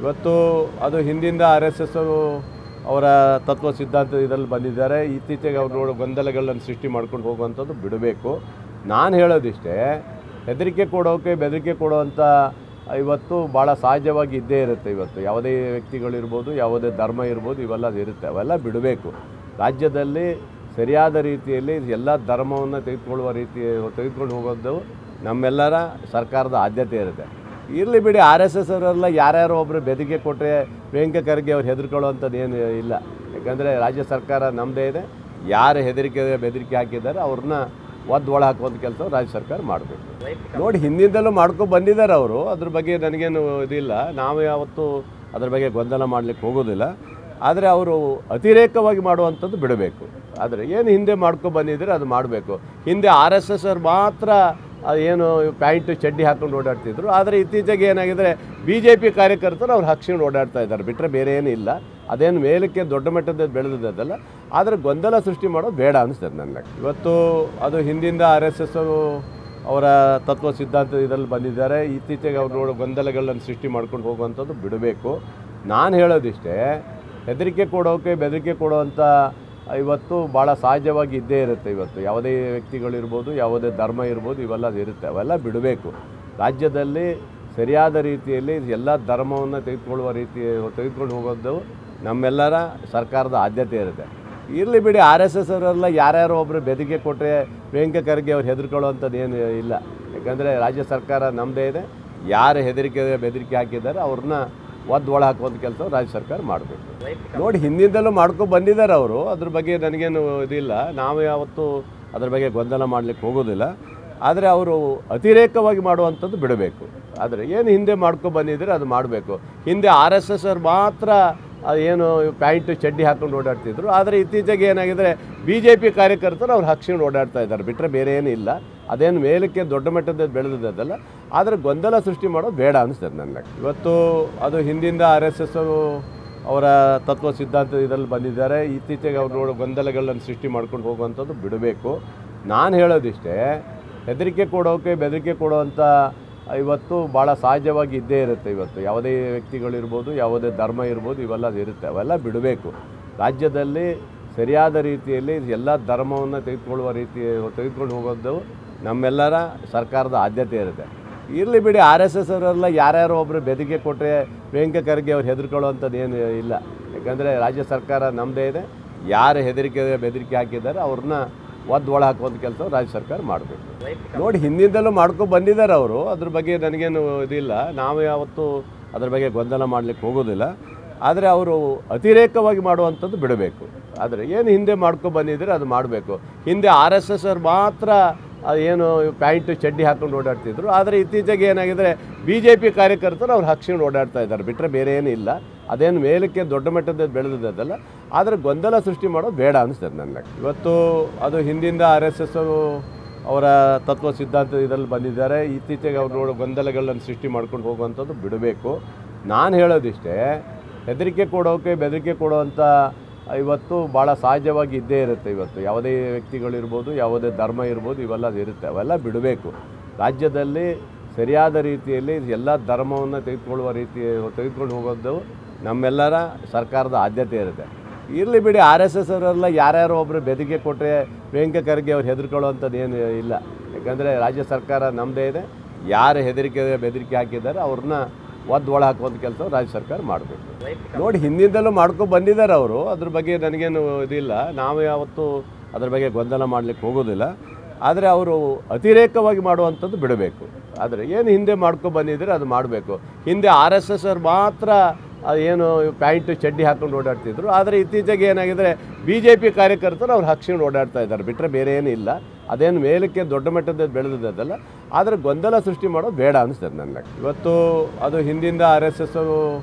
ಇವತ್ತು ಅದು ಹಿಂದಿಂದ RSS ಅವರ ತತ್ವ ಸಿದ್ಧಾಂತ ಇದರಲ್ಲಿ ಬಂದಿದ್ದಾರೆ. ಇತ್ತೀಚೆಗೆ ಅವರು ಗೊಂದಲಗಳನ್ನು ಸೃಷ್ಟಿ ಮಾಡ್ಕೊಂಡು ಹೋಗುವಂಥದ್ದು ಬಿಡಬೇಕು. ನಾನು ಹೇಳೋದಿಷ್ಟೇ, ಹೆದರಿಕೆ ಕೊಡೋಕೆ ಬೆದರಿಕೆ ಕೊಡುವಂಥ ಇವತ್ತು ಭಾಳ ಸಹಜವಾಗಿ ಇದ್ದೇ ಇರುತ್ತೆ. ಇವತ್ತು ಯಾವುದೇ ವ್ಯಕ್ತಿಗಳಿರ್ಬೋದು, ಯಾವುದೇ ಧರ್ಮ ಇರ್ಬೋದು, ಇವೆಲ್ಲ ಇರುತ್ತೆ. ಅವೆಲ್ಲ ಬಿಡಬೇಕು. ರಾಜ್ಯದಲ್ಲಿ ಸರಿಯಾದ ರೀತಿಯಲ್ಲಿ ಎಲ್ಲ ಧರ್ಮವನ್ನು ತೆಗೆದುಕೊಂಡು ಹೋಗೋದು ನಮ್ಮೆಲ್ಲರ ಸರ್ಕಾರದ ಆದ್ಯತೆ ಇರುತ್ತೆ. ಇರಲಿ ಬಿಡಿ, RSS ಅವರೆಲ್ಲ ಯಾರ್ಯಾರೋ ಒಬ್ಬರು ಬೆದರಿಕೆ ಕೊಟ್ಟರೆ ಪ್ರಿಯಾಂಕ ಖರ್ಗೆ ಅವ್ರು ಹೆದರ್ಕೊಳ್ಳೋವಂಥದ್ದು ಏನು ಇಲ್ಲ. ಯಾಕಂದರೆ ರಾಜ್ಯ ಸರ್ಕಾರ ನಮ್ಮದೇ ಇದೆ. ಯಾರು ಬೆದರಿಕೆ ಹಾಕಿದ್ದಾರೆ ಅವ್ರನ್ನ ಒಳ ಹಾಕುವಂಥ ಕೆಲಸ ರಾಜ್ಯ ಸರ್ಕಾರ ಮಾಡಬೇಕು. ನೋಡಿ, ಹಿಂದಿಂದಲೂ ಮಾಡ್ಕೊಂಡು ಬಂದಿದ್ದಾರೆ ಅವರು. ಅದ್ರ ಬಗ್ಗೆ ನನಗೇನು ಇದಿಲ್ಲ. ನಾವು ಯಾವತ್ತೂ ಅದ್ರ ಬಗ್ಗೆ ಗೊಂದಲ ಮಾಡಲಿಕ್ಕೆ ಹೋಗೋದಿಲ್ಲ. ಆದರೆ ಅವರು ಅತಿರೇಕವಾಗಿ ಮಾಡುವಂಥದ್ದು ಬಿಡಬೇಕು. ಆದರೆ ಏನು ಹಿಂದೆ ಮಾಡ್ಕೊಂಡು ಬಂದಿದ್ದಾರೆ ಅದು ಮಾಡಬೇಕು. ಹಿಂದೆ RSS ಅವ್ರು ಮಾತ್ರ ಏನು ಪ್ಯಾಂಟು ಚಡ್ಡಿ ಹಾಕ್ಕೊಂಡು ಓಡಾಡ್ತಿದ್ರು. ಆದರೆ ಇತ್ತೀಚೆಗೆ ಏನಾಗಿದ್ರೆ BJP ಕಾರ್ಯಕರ್ತರು ಅವ್ರು ಹಾಕ್ಸ್ಕೊಂಡು ಓಡಾಡ್ತಾ ಇದ್ದಾರೆ, ಬಿಟ್ಟರೆ ಬೇರೆ ಏನಿಲ್ಲ. ಅದೇನು ಮೇಲಕ್ಕೆ ದೊಡ್ಡ ಮಟ್ಟದ ಬೆಳೆದದ್ದಲ್ಲ. ಆದರೆ ಗೊಂದಲ ಸೃಷ್ಟಿ ಮಾಡೋದು ಬೇಡ ಅನಿಸ್ತದೆ ನನಗೆ. ಇವತ್ತು ಅದು ಹಿಂದಿಂದ RSS ಅವರ ತತ್ವ ಸಿದ್ಧಾಂತ ಇದರಲ್ಲಿ ಬಂದಿದ್ದಾರೆ. ಇತ್ತೀಚೆಗೆ ಅವರು ಗೊಂದಲಗಳನ್ನು ಸೃಷ್ಟಿ ಮಾಡ್ಕೊಂಡು ಹೋಗುವಂಥದ್ದು ಬಿಡಬೇಕು. ನಾನು ಹೇಳೋದಿಷ್ಟೇ, ಹೆದರಿಕೆ ಕೊಡೋಕೆ ಬೆದರಿಕೆ ಕೊಡುವಂಥ ಇವತ್ತು ಭಾಳ ಸಹಜವಾಗಿ ಇದ್ದೇ ಇರುತ್ತೆ. ಇವತ್ತು ಯಾವುದೇ ವ್ಯಕ್ತಿಗಳಿರ್ಬೋದು, ಯಾವುದೇ ಧರ್ಮ ಇರ್ಬೋದು, ಇವೆಲ್ಲ ಇರುತ್ತೆ. ಅವೆಲ್ಲ ಬಿಡಬೇಕು. ರಾಜ್ಯದಲ್ಲಿ ಸರಿಯಾದ ರೀತಿಯಲ್ಲಿ ಎಲ್ಲ ಧರ್ಮವನ್ನು ತೆಗೆದುಕೊಂಡು ಹೋಗೋದು ನಮ್ಮೆಲ್ಲರ ಸರ್ಕಾರದ ಆದ್ಯತೆ ಇರುತ್ತೆ. ಇರಲಿ ಬಿಡಿ, RSS ಅವರೆಲ್ಲ ಯಾರ್ಯಾರೋ ಒಬ್ಬರು ಬೆದರಿಕೆ ಕೊಟ್ಟರೆ ಪ್ರಿಯಾಂಕ ಖರ್ಗೆ ಅವ್ರು ಹೆದರ್ಕೊಳ್ಳೋವಂಥದ್ದು ಏನು ಇಲ್ಲ. ಯಾಕಂದರೆ ರಾಜ್ಯ ಸರ್ಕಾರ ನಮ್ಮದೇ ಇದೆ. ಯಾರು ಬೆದರಿಕೆ ಹಾಕಿದ್ದಾರೆ ಅವ್ರನ್ನ ಒಳ ಹಾಕುವಂಥ ಕೆಲಸ ರಾಜ್ಯ ಸರ್ಕಾರ ಮಾಡಬೇಕು. ನೋಡಿ, ಹಿಂದಿಂದಲೂ ಮಾಡ್ಕೊಂಡು ಬಂದಿದ್ದಾರೆ ಅವರು. ಅದ್ರ ಬಗ್ಗೆ ನನಗೇನು ಇದಿಲ್ಲ. ನಾವು ಯಾವತ್ತೂ ಅದ್ರ ಬಗ್ಗೆ ಗೊಂದಲ ಮಾಡಲಿಕ್ಕೆ ಹೋಗೋದಿಲ್ಲ. ಆದರೆ ಅವರು ಅತಿರೇಕವಾಗಿ ಮಾಡುವಂಥದ್ದು ಬಿಡಬೇಕು. ಆದರೆ ಏನು ಹಿಂದೆ ಮಾಡ್ಕೊಂಡು ಬಂದಿದ್ದಾರೆ ಅದು ಮಾಡಬೇಕು. ಹಿಂದೆ RSS ಅವ್ರು ಮಾತ್ರ ಏನು ಪ್ಯಾಂಟು ಚಡ್ಡಿ ಹಾಕ್ಕೊಂಡು ಓಡಾಡ್ತಿದ್ರು. ಆದರೆ ಇತ್ತೀಚೆಗೆ ಏನಾಗಿದ್ರೆ BJP ಕಾರ್ಯಕರ್ತರು ಅವ್ರು ಹಾಕ್ಸ್ಕೊಂಡು ಓಡಾಡ್ತಾ ಇದ್ದಾರೆ, ಬಿಟ್ಟರೆ ಬೇರೆ ಏನಿಲ್ಲ. ಅದೇನು ಮೇಲಕ್ಕೆ ದೊಡ್ಡ ಮಟ್ಟದ ಬೆಳೆದದ್ದಲ್ಲ. ಆದರೆ ಗೊಂದಲ ಸೃಷ್ಟಿ ಮಾಡೋದು ಬೇಡ ಅನಿಸ್ತದೆ ನನಗೆ. ಇವತ್ತು ಅದು ಹಿಂದಿಂದ RSS ಅವರ ತತ್ವ ಸಿದ್ಧಾಂತ ಇದರಲ್ಲಿ ಬಂದಿದ್ದಾರೆ. ಇತ್ತೀಚೆಗೆ ಅವರು ಗೊಂದಲಗಳನ್ನು ಸೃಷ್ಟಿ ಮಾಡ್ಕೊಂಡು ಹೋಗುವಂಥದ್ದು ಬಿಡಬೇಕು. ನಾನು ಹೇಳೋದಿಷ್ಟೇ, ಹೆದರಿಕೆ ಕೊಡೋಕೆ ಬೆದರಿಕೆ ಕೊಡುವಂಥ ಇವತ್ತು ಭಾಳ ಸಹಜವಾಗಿ ಇದ್ದೇ ಇರುತ್ತೆ. ಇವತ್ತು ಯಾವುದೇ ವ್ಯಕ್ತಿಗಳಿರ್ಬೋದು, ಯಾವುದೇ ಧರ್ಮ ಇರ್ಬೋದು, ಇವೆಲ್ಲ ಇರುತ್ತೆ. ಅವೆಲ್ಲ ಬಿಡಬೇಕು. ರಾಜ್ಯದಲ್ಲಿ ಸರಿಯಾದ ರೀತಿಯಲ್ಲಿ ಎಲ್ಲ ಧರ್ಮವನ್ನು ತೆಗೆದುಕೊಂಡು ಹೋಗೋದು ನಮ್ಮೆಲ್ಲರ ಸರ್ಕಾರದ ಆದ್ಯತೆ ಇರುತ್ತೆ. ಇರಲಿ ಬಿಡಿ, RSS ಅವರೆಲ್ಲ ಯಾರ್ಯಾರೋ ಒಬ್ಬರು ಬೆದರಿಕೆ ಕೊಟ್ಟರೆ ಪ್ರಿಯಾಂಕ ಖರ್ಗೆ ಅವ್ರು ಹೆದರ್ಕೊಳ್ಳೋವಂಥದ್ದು ಏನು ಇಲ್ಲ. ಯಾಕಂದರೆ ರಾಜ್ಯ ಸರ್ಕಾರ ನಮ್ಮದೇ ಇದೆ. ಯಾರು ಬೆದರಿಕೆ ಹಾಕಿದ್ದಾರೆ ಅವ್ರನ್ನ ಒಳ ಹಾಕುವಂಥ ಕೆಲಸ ರಾಜ್ಯ ಸರ್ಕಾರ ಮಾಡಬೇಕು. ನೋಡಿ, ಹಿಂದಿಂದಲೂ ಮಾಡ್ಕೊಂಡು ಬಂದಿದ್ದಾರೆ ಅವರು. ಅದ್ರ ಬಗ್ಗೆ ನನಗೇನು ಇದಿಲ್ಲ. ನಾವು ಯಾವತ್ತೂ ಅದ್ರ ಬಗ್ಗೆ ಗೊಂದಲ ಮಾಡಲಿಕ್ಕೆ ಹೋಗೋದಿಲ್ಲ. ಆದರೆ ಅವರು ಅತಿರೇಕವಾಗಿ ಮಾಡುವಂಥದ್ದು ಬಿಡಬೇಕು. ಆದರೆ ಏನು ಹಿಂದೆ ಮಾಡ್ಕೊಂಡು ಬಂದಿದ್ದಾರೆ ಅದು ಮಾಡಬೇಕು. ಹಿಂದೆ RSS ಅವ್ರು ಮಾತ್ರ ಏನು ಪ್ಯಾಂಟು ಚಡ್ಡಿ ಹಾಕ್ಕೊಂಡು ಓಡಾಡ್ತಿದ್ರು. ಆದರೆ ಇತ್ತೀಚೆಗೆ ಏನಾಗಿದ್ರೆ BJP ಕಾರ್ಯಕರ್ತರು ಅವ್ರು ಹಾಕ್ಸ್ಕೊಂಡು ಓಡಾಡ್ತಾ ಇದ್ದಾರೆ, ಬಿಟ್ಟರೆ ಬೇರೆ ಏನಿಲ್ಲ. ಅದೇನು ಮೇಲಕ್ಕೆ ದೊಡ್ಡ ಮಟ್ಟದ ಬೆಳೆದದ್ದಲ್ಲ. ಆದರೆ ಗೊಂದಲ ಸೃಷ್ಟಿ ಮಾಡೋದು ಬೇಡ ಅನಿಸ್ತದೆ ನನಗೆ. ಇವತ್ತು ಅದು ಹಿಂದಿಂದ RSS ಅವರ ತತ್ವ ಸಿದ್ಧಾಂತ ಇದರಲ್ಲಿ ಬಂದಿದ್ದಾರೆ. ಇತ್ತೀಚೆಗೆ ಅವರು ಗೊಂದಲಗಳನ್ನು ಸೃಷ್ಟಿ ಮಾಡ್ಕೊಂಡು ಹೋಗುವಂಥದ್ದು ಬಿಡಬೇಕು. ನಾನು ಹೇಳೋದಿಷ್ಟೇ, ಹೆದರಿಕೆ ಕೊಡೋಕೆ ಬೆದರಿಕೆ ಕೊಡುವಂಥ ಇವತ್ತು ಭಾಳ ಸಹಜವಾಗಿ ಇದ್ದೇ ಇರುತ್ತೆ. ಇವತ್ತು ಯಾವುದೇ ವ್ಯಕ್ತಿಗಳಿರ್ಬೋದು, ಯಾವುದೇ ಧರ್ಮ ಇರ್ಬೋದು, ಇವೆಲ್ಲ ಇರುತ್ತೆ. ಅವೆಲ್ಲ ಬಿಡಬೇಕು. ರಾಜ್ಯದಲ್ಲಿ ಸರಿಯಾದ ರೀತಿಯಲ್ಲಿ ಎಲ್ಲ ಧರ್ಮವನ್ನು ತೆಗೆದುಕೊಂಡು ಹೋಗೋದು ನಮ್ಮೆಲ್ಲರ ಸರ್ಕಾರದ ಆದ್ಯತೆ ಇರುತ್ತೆ. ಇರಲಿ ಬಿಡಿ, RSS ಅವರೆಲ್ಲ ಯಾರ್ಯಾರೋ ಒಬ್ಬರು ಬೆದರಿಕೆ ಕೊಟ್ಟರೆ ಪ್ರಿಯಾಂಕ ಖರ್ಗೆ ಅವ್ರು ಹೆದರ್ಕೊಳ್ಳೋವಂಥದ್ದು ಏನು ಇಲ್ಲ. ಯಾಕಂದರೆ ರಾಜ್ಯ ಸರ್ಕಾರ ನಮ್ಮದೇ ಇದೆ. ಯಾರು ಬೆದರಿಕೆ ಹಾಕಿದ್ದಾರೆ ಅವ್ರನ್ನ ಒಳ ಹಾಕುವಂಥ ಕೆಲಸ ರಾಜ್ಯ ಸರ್ಕಾರ ಮಾಡಬೇಕು. ನೋಡಿ, ಹಿಂದಿಂದಲೂ ಮಾಡ್ಕೊಂಡು ಬಂದಿದ್ದಾರೆ ಅವರು. ಅದ್ರ ಬಗ್ಗೆ ನನಗೇನು ಇದಿಲ್ಲ. ನಾವು ಯಾವತ್ತೂ ಅದ್ರ ಬಗ್ಗೆ ಗೊಂದಲ ಮಾಡಲಿಕ್ಕೆ ಹೋಗೋದಿಲ್ಲ. ಆದರೆ ಅವರು ಅತಿರೇಕವಾಗಿ ಮಾಡುವಂಥದ್ದು ಬಿಡಬೇಕು. ಆದರೆ ಏನು ಹಿಂದೆ ಮಾಡ್ಕೊಂಡು ಬಂದಿದ್ದಾರೆ ಅದು ಮಾಡಬೇಕು. ಹಿಂದೆ RSS ಅವ್ರು ಮಾತ್ರ ಏನು ಪ್ಯಾಂಟು ಚಡ್ಡಿ ಹಾಕ್ಕೊಂಡು ಓಡಾಡ್ತಿದ್ರು. ಆದರೆ ಇತ್ತೀಚೆಗೆ ಏನಾಗಿದ್ರೆ BJP ಕಾರ್ಯಕರ್ತರು ಅವ್ರು ಹಾಕ್ಸ್ಕೊಂಡು ಓಡಾಡ್ತಾ ಇದ್ದಾರೆ, ಬಿಟ್ಟರೆ ಬೇರೆ ಏನಿಲ್ಲ. ಅದೇನು ಮೇಲಕ್ಕೆ ದೊಡ್ಡ ಮಟ್ಟದ ಬೆಳೆದದ್ದಲ್ಲ. ಆದರೆ ಗೊಂದಲ ಸೃಷ್ಟಿ ಮಾಡೋದು ಬೇಡ ಅನಿಸ್ತದೆ ನನಗೆ. ಇವತ್ತು ಅದು ಹಿಂದಿಂದ RSS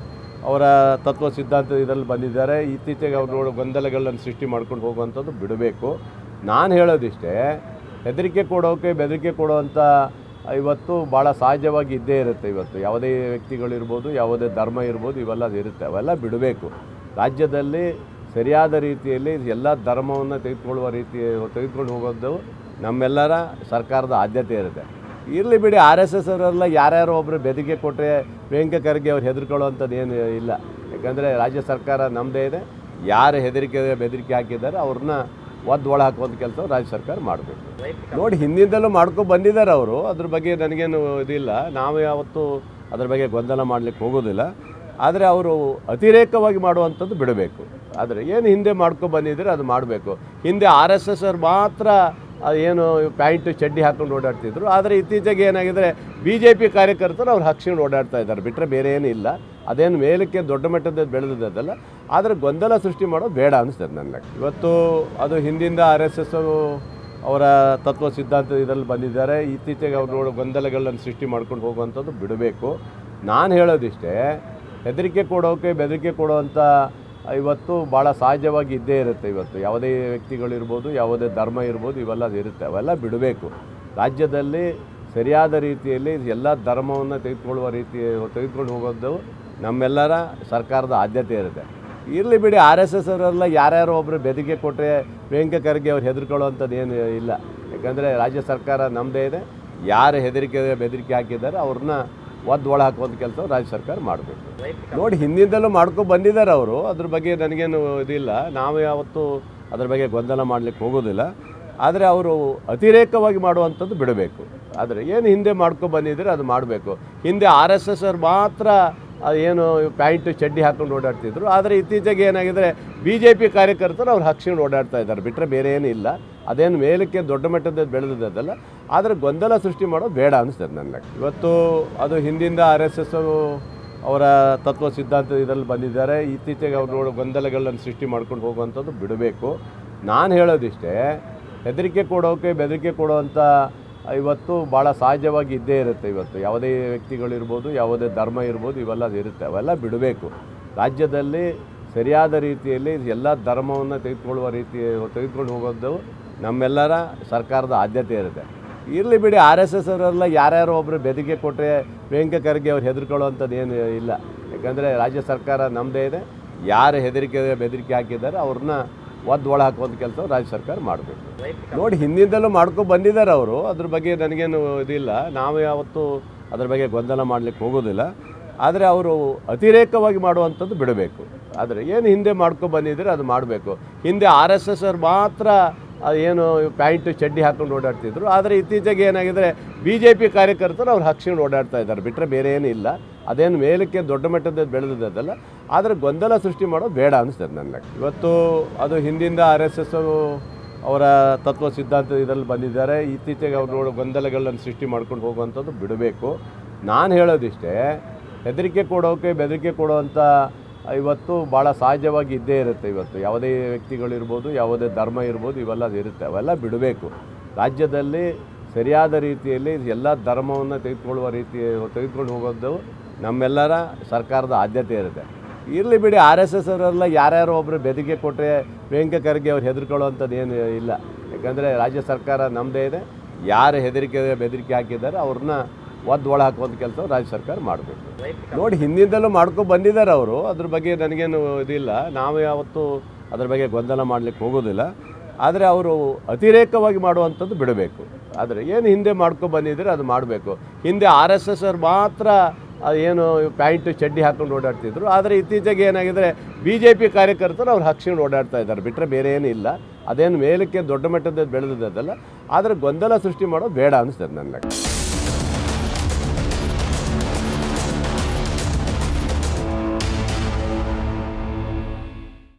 ಅವರ ತತ್ವ ಸಿದ್ಧಾಂತ ಇದರಲ್ಲಿ ಬಂದಿದ್ದಾರೆ. ಇತ್ತೀಚೆಗೆ ಅವರು ಗೊಂದಲಗಳನ್ನು ಸೃಷ್ಟಿ ಮಾಡ್ಕೊಂಡು ಹೋಗುವಂಥದ್ದು ಬಿಡಬೇಕು. ನಾನು ಹೇಳೋದಿಷ್ಟೇ, ಹೆದರಿಕೆ ಕೊಡೋಕೆ ಬೆದರಿಕೆ ಕೊಡುವಂಥ ಇವತ್ತು ಭಾಳ ಸಹಜವಾಗಿ ಇದ್ದೇ ಇರುತ್ತೆ. ಇವತ್ತು ಯಾವುದೇ ವ್ಯಕ್ತಿಗಳಿರ್ಬೋದು, ಯಾವುದೇ ಧರ್ಮ ಇರ್ಬೋದು, ಇವೆಲ್ಲ ಇರುತ್ತೆ. ಅವೆಲ್ಲ ಬಿಡಬೇಕು. ರಾಜ್ಯದಲ್ಲಿ ಸರಿಯಾದ ರೀತಿಯಲ್ಲಿ ಎಲ್ಲ ಧರ್ಮವನ್ನು ತೆಗೆದುಕೊಂಡು ಹೋಗೋದು ನಮ್ಮೆಲ್ಲರ ಸರ್ಕಾರದ ಆದ್ಯತೆ ಇರುತ್ತೆ. ಇರಲಿ ಬಿಡಿ, RSS ಅವರೆಲ್ಲ ಯಾರ್ಯಾರೋ ಒಬ್ಬರು ಬೆದರಿಕೆ ಕೊಟ್ಟರೆ ಪ್ರಿಯಾಂಕ ಖರ್ಗೆ ಅವ್ರು ಹೆದರ್ಕೊಳ್ಳೋವಂಥದ್ದು ಏನು ಇಲ್ಲ. ಯಾಕಂದರೆ ರಾಜ್ಯ ಸರ್ಕಾರ ನಮ್ಮದೇ ಇದೆ. ಯಾರು ಬೆದರಿಕೆ ಹಾಕಿದ್ದಾರೆ ಅವ್ರನ್ನ ಒಳ ಹಾಕುವಂಥ ಕೆಲಸ ರಾಜ್ಯ ಸರ್ಕಾರ ಮಾಡಬೇಕು. ನೋಡಿ, ಹಿಂದಿಂದಲೂ ಮಾಡ್ಕೊಂಡು ಬಂದಿದ್ದಾರೆ ಅವರು. ಅದ್ರ ಬಗ್ಗೆ ನನಗೇನು ಇದಿಲ್ಲ. ನಾವು ಯಾವತ್ತೂ ಅದ್ರ ಬಗ್ಗೆ ಗೊಂದಲ ಮಾಡಲಿಕ್ಕೆ ಹೋಗೋದಿಲ್ಲ. ಆದರೆ ಅವರು ಅತಿರೇಕವಾಗಿ ಮಾಡುವಂಥದ್ದು ಬಿಡಬೇಕು. ಆದರೆ ಏನು ಹಿಂದೆ ಮಾಡ್ಕೊಂಡು ಬಂದಿದ್ದಾರೆ ಅದು ಮಾಡಬೇಕು. ಹಿಂದೆ RSS ಅವ್ರು ಮಾತ್ರ ಏನು ಪ್ಯಾಂಟು ಚಡ್ಡಿ ಹಾಕ್ಕೊಂಡು ಓಡಾಡ್ತಿದ್ರು. ಆದರೆ ಇತ್ತೀಚೆಗೆ ಏನಾಗಿದ್ರೆ BJP ಕಾರ್ಯಕರ್ತರು ಅವ್ರು ಹಾಕ್ಸ್ಕೊಂಡು ಓಡಾಡ್ತಾ ಇದ್ದಾರೆ, ಬಿಟ್ಟರೆ ಬೇರೆ ಏನಿಲ್ಲ. ಅದೇನು ಮೇಲಕ್ಕೆ ದೊಡ್ಡ ಮಟ್ಟದ ಬೆಳೆದಿದ್ದಲ್ಲ. ಆದರೆ ಗೊಂದಲ ಸೃಷ್ಟಿ ಮಾಡೋದು ಬೇಡ ಅನಿಸ್ತದೆ ನನಗೆ. ಇವತ್ತು ಅದು ಹಿಂದಿಂದ RSS ಅವರ ತತ್ವ ಸಿದ್ಧಾಂತ ಇದರಲ್ಲಿ ಬಂದಿದ್ದಾರೆ. ಇತ್ತೀಚೆಗೆ ಅವರು ಗೊಂದಲಗಳನ್ನು ಸೃಷ್ಟಿ ಮಾಡ್ಕೊಂಡು ಹೋಗುವಂಥದ್ದು ಬಿಡಬೇಕು. ನಾನು ಹೇಳೋದಿಷ್ಟೇ, ಹೆದರಿಕೆ ಕೊಡೋಕೆ ಬೆದರಿಕೆ ಕೊಡುವಂಥ ಇವತ್ತು ಭಾಳ ಸಹಜವಾಗಿ ಇದ್ದೇ ಇರುತ್ತೆ. ಇವತ್ತು ಯಾವುದೇ ವ್ಯಕ್ತಿಗಳಿರ್ಬೋದು, ಯಾವುದೇ ಧರ್ಮ ಇರ್ಬೋದು, ಇವೆಲ್ಲ ಇರುತ್ತೆ. ಅವೆಲ್ಲ ಬಿಡಬೇಕು. ರಾಜ್ಯದಲ್ಲಿ ಸರಿಯಾದ ರೀತಿಯಲ್ಲಿ ಎಲ್ಲ ಧರ್ಮವನ್ನು ತೆಗೆದುಕೊಂಡು ಹೋಗೋದು ನಮ್ಮೆಲ್ಲರ ಸರ್ಕಾರದ ಆದ್ಯತೆ ಇರುತ್ತೆ. ಇರಲಿ ಬಿಡಿ, RSS ಅವರೆಲ್ಲ ಯಾರ್ಯಾರೋ ಒಬ್ಬರು ಬೆದರಿಕೆ ಕೊಟ್ಟರೆ ಪ್ರಿಯಾಂಕ ಖರ್ಗೆ ಅವ್ರು ಹೆದರ್ಕೊಳ್ಳೋವಂಥದ್ದು ಏನು ಇಲ್ಲ. ಯಾಕಂದರೆ ರಾಜ್ಯ ಸರ್ಕಾರ ನಮ್ಮದೇ ಇದೆ. ಯಾರು ಬೆದರಿಕೆ ಹಾಕಿದ್ದಾರೆ ಅವ್ರನ್ನ ಒಳ ಹಾಕುವಂಥ ಕೆಲಸ ರಾಜ್ಯ ಸರ್ಕಾರ ಮಾಡಬೇಕು. ನೋಡಿ, ಹಿಂದಿಂದಲೂ ಮಾಡ್ಕೊಂಡು ಬಂದಿದ್ದಾರೆ ಅವರು. ಅದ್ರ ಬಗ್ಗೆ ನನಗೇನು ಇದಿಲ್ಲ. ನಾವು ಯಾವತ್ತೂ ಅದ್ರ ಬಗ್ಗೆ ಗೊಂದಲ ಮಾಡಲಿಕ್ಕೆ ಹೋಗೋದಿಲ್ಲ. ಆದರೆ ಅವರು ಅತಿರೇಕವಾಗಿ ಮಾಡುವಂಥದ್ದು ಬಿಡಬೇಕು. ಆದರೆ ಏನು ಹಿಂದೆ ಮಾಡ್ಕೊಂಡು ಬಂದಿದ್ದಾರೆ ಅದು ಮಾಡಬೇಕು. ಹಿಂದೆ RSS ಅವ್ರು ಮಾತ್ರ ಏನು ಪ್ಯಾಂಟು ಚಡ್ಡಿ ಹಾಕ್ಕೊಂಡು ಓಡಾಡ್ತಿದ್ರು. ಆದರೆ ಇತ್ತೀಚೆಗೆ ಏನಾಗಿದ್ರೆ BJP ಕಾರ್ಯಕರ್ತರು ಅವ್ರು ಹಾಕ್ಸ್ಕೊಂಡು ಓಡಾಡ್ತಾ ಇದ್ದಾರೆ, ಬಿಟ್ಟರೆ ಬೇರೆ ಏನಿಲ್ಲ. ಅದೇನು ಮೇಲಕ್ಕೆ ದೊಡ್ಡ ಮಟ್ಟದ ಬೆಳೆದಿದ್ದಲ್ಲ. ಆದರೆ ಗೊಂದಲ ಸೃಷ್ಟಿ ಮಾಡೋದು ಬೇಡ ಅನಿಸ್ತದೆ ನನಗೆ. ಇವತ್ತು ಅದು ಹಿಂದಿಂದ RSS ಅವರ ತತ್ವ ಸಿದ್ಧಾಂತ ಇದರಲ್ಲಿ ಬಂದಿದ್ದಾರೆ. ಇತ್ತೀಚೆಗೆ ಅವರು ಗೊಂದಲಗಳನ್ನು ಸೃಷ್ಟಿ ಮಾಡ್ಕೊಂಡು ಹೋಗುವಂಥದ್ದು ಬಿಡಬೇಕು. ನಾನು ಹೇಳೋದಿಷ್ಟೇ, ಹೆದರಿಕೆ ಕೊಡೋಕೆ ಬೆದರಿಕೆ ಕೊಡುವಂಥ ಇವತ್ತು ಭಾಳ ಸಹಜವಾಗಿ ಇದ್ದೇ ಇರುತ್ತೆ. ಇವತ್ತು ಯಾವುದೇ ವ್ಯಕ್ತಿಗಳಿರ್ಬೋದು, ಯಾವುದೇ ಧರ್ಮ ಇರ್ಬೋದು, ಇವೆಲ್ಲ ಇರುತ್ತೆ. ಅವೆಲ್ಲ ಬಿಡಬೇಕು. ರಾಜ್ಯದಲ್ಲಿ ಸರಿಯಾದ ರೀತಿಯಲ್ಲಿ ಎಲ್ಲ ಧರ್ಮವನ್ನು ತೆಗೆದುಕೊಂಡು ಹೋಗೋದು ನಮ್ಮೆಲ್ಲರ ಸರ್ಕಾರದ ಆದ್ಯತೆ ಇರುತ್ತೆ. ಇರಲಿ ಬಿಡಿ, RSS ಅವರೆಲ್ಲ ಯಾರ್ಯಾರೋ ಒಬ್ಬರು ಬೆದರಿಕೆ ಕೊಟ್ಟರೆ ಪ್ರಿಯಾಂಕ ಖರ್ಗೆ ಅವ್ರು ಹೆದರ್ಕೊಳ್ಳೋವಂಥದ್ದು ಏನು ಇಲ್ಲ. ಯಾಕಂದರೆ ರಾಜ್ಯ ಸರ್ಕಾರ ನಮ್ಮದೇ ಇದೆ. ಯಾರು ಬೆದರಿಕೆ ಹಾಕಿದ್ದಾರೆ ಅವ್ರನ್ನ ಒಳ ಹಾಕುವಂಥ ಕೆಲಸ ರಾಜ್ಯ ಸರ್ಕಾರ ಮಾಡಬೇಕು. ನೋಡಿ, ಹಿಂದಿಂದಲೂ ಮಾಡ್ಕೊಂಡು ಬಂದಿದ್ದಾರೆ ಅವರು. ಅದ್ರ ಬಗ್ಗೆ ನನಗೇನು ಇದಿಲ್ಲ. ನಾವು ಯಾವತ್ತೂ ಅದ್ರ ಬಗ್ಗೆ ಗೊಂದಲ ಮಾಡಲಿಕ್ಕೆ ಹೋಗೋದಿಲ್ಲ. ಆದರೆ ಅವರು ಅತಿರೇಕವಾಗಿ ಮಾಡುವಂಥದ್ದು ಬಿಡಬೇಕು. ಆದರೆ ಏನು ಹಿಂದೆ ಮಾಡ್ಕೊಂಡು ಬಂದಿದ್ದಾರೆ ಅದು ಮಾಡಬೇಕು. ಹಿಂದೆ RSS ಅವ್ರು ಮಾತ್ರ ಏನು ಪ್ಯಾಂಟು ಚಡ್ಡಿ ಹಾಕ್ಕೊಂಡು ಓಡಾಡ್ತಿದ್ರು. ಆದರೆ ಇತ್ತೀಚೆಗೆ ಏನಾಗಿದ್ರೆ BJP ಕಾರ್ಯಕರ್ತರು ಅವ್ರು ಹಾಕ್ಸ್ಕೊಂಡು ಓಡಾಡ್ತಾ ಇದ್ದಾರೆ, ಬಿಟ್ಟರೆ ಬೇರೆ ಏನಿಲ್ಲ. ಅದೇನು ಮೇಲಕ್ಕೆ ದೊಡ್ಡ ಮಟ್ಟದ ಬೆಳೆದಿದ್ದಲ್ಲ. ಆದರೆ ಗೊಂದಲ ಸೃಷ್ಟಿ ಮಾಡೋದು ಬೇಡ ಅನಿಸ್ತದೆ ನನಗೆ. ಇವತ್ತು ಅದು ಹಿಂದಿಂದ RSS ಅವರ ತತ್ವ ಸಿದ್ಧಾಂತ ಇದರಲ್ಲಿ ಬಂದಿದ್ದಾರೆ. ಇತ್ತೀಚೆಗೆ ಅವರು ಗೊಂದಲಗಳನ್ನು ಸೃಷ್ಟಿ ಮಾಡ್ಕೊಂಡು ಹೋಗುವಂಥದ್ದು ಬಿಡಬೇಕು. ನಾನು ಹೇಳೋದಿಷ್ಟೇ, ಹೆದರಿಕೆ ಕೊಡೋಕೆ ಬೆದರಿಕೆ ಕೊಡುವಂಥ ಇವತ್ತು ಭಾಳ ಸಹಜವಾಗಿ ಇದ್ದೇ ಇರುತ್ತೆ. ಇವತ್ತು ಯಾವುದೇ ವ್ಯಕ್ತಿಗಳಿರ್ಬೋದು, ಯಾವುದೇ ಧರ್ಮ ಇರ್ಬೋದು, ಇವೆಲ್ಲ ಇರುತ್ತೆ. ಅವೆಲ್ಲ ಬಿಡಬೇಕು. ರಾಜ್ಯದಲ್ಲಿ ಸರಿಯಾದ ರೀತಿಯಲ್ಲಿ ಎಲ್ಲ ಧರ್ಮವನ್ನು ತೆಗೆದುಕೊಂಡು ಹೋಗೋದು ನಮ್ಮೆಲ್ಲರ ಸರ್ಕಾರದ ಆದ್ಯತೆ ಇರುತ್ತೆ. ಇರಲಿ ಬಿಡಿ, RSS ಅವರೆಲ್ಲ ಯಾರ್ಯಾರೋ ಒಬ್ಬರು ಬೆದರಿಕೆ ಕೊಟ್ಟರೆ ಪ್ರಿಯಾಂಕ ಖರ್ಗೆ ಅವ್ರು ಹೆದರ್ಕೊಳ್ಳೋವಂಥದ್ದು ಏನು ಇಲ್ಲ. ಯಾಕಂದರೆ ರಾಜ್ಯ ಸರ್ಕಾರ ನಮ್ಮದೇ ಇದೆ. ಯಾರು ಬೆದರಿಕೆ ಹಾಕಿದ್ದಾರೆ ಅವ್ರನ್ನ ಒಳ ಹಾಕುವಂಥ ಕೆಲಸ ರಾಜ್ಯ ಸರ್ಕಾರ ಮಾಡಬೇಕು. ನೋಡಿ, ಹಿಂದಿಂದಲೂ ಮಾಡ್ಕೊಂಡು ಬಂದಿದ್ದಾರೆ ಅವರು. ಅದ್ರ ಬಗ್ಗೆ ನನಗೇನು ಇದಿಲ್ಲ. ನಾವು ಯಾವತ್ತೂ ಅದ್ರ ಬಗ್ಗೆ ಗೊಂದಲ ಮಾಡಲಿಕ್ಕೆ ಹೋಗೋದಿಲ್ಲ. ಆದರೆ ಅವರು ಅತಿರೇಕವಾಗಿ ಮಾಡುವಂಥದ್ದು ಬಿಡಬೇಕು. ಆದರೆ ಏನು ಹಿಂದೆ ಮಾಡ್ಕೊಂಡು ಬಂದಿದ್ದಾರೆ ಅದು ಮಾಡಬೇಕು. ಹಿಂದೆ RSS ಅವ್ರು ಮಾತ್ರ ಏನು ಪ್ಯಾಂಟು ಚಡ್ಡಿ ಹಾಕ್ಕೊಂಡು ಓಡಾಡ್ತಿದ್ರು. ಆದರೆ ಇತ್ತೀಚೆಗೆ ಏನಾಗಿದ್ರೆ BJP ಕಾರ್ಯಕರ್ತರು ಅವ್ರು ಹಾಕ್ಸ್ಕೊಂಡು ಓಡಾಡ್ತಾ ಇದ್ದಾರೆ, ಬಿಟ್ಟರೆ ಬೇರೆ ಏನಿಲ್ಲ. ಅದೇನು ಮೇಲಕ್ಕೆ ದೊಡ್ಡ ಮಟ್ಟದ ಬೆಳೆದಿದ್ದಲ್ಲ. ಆದರೆ ಗೊಂದಲ ಸೃಷ್ಟಿ ಮಾಡೋದು ಬೇಡ ಅನಿಸ್ತದೆ ನನಗೆ.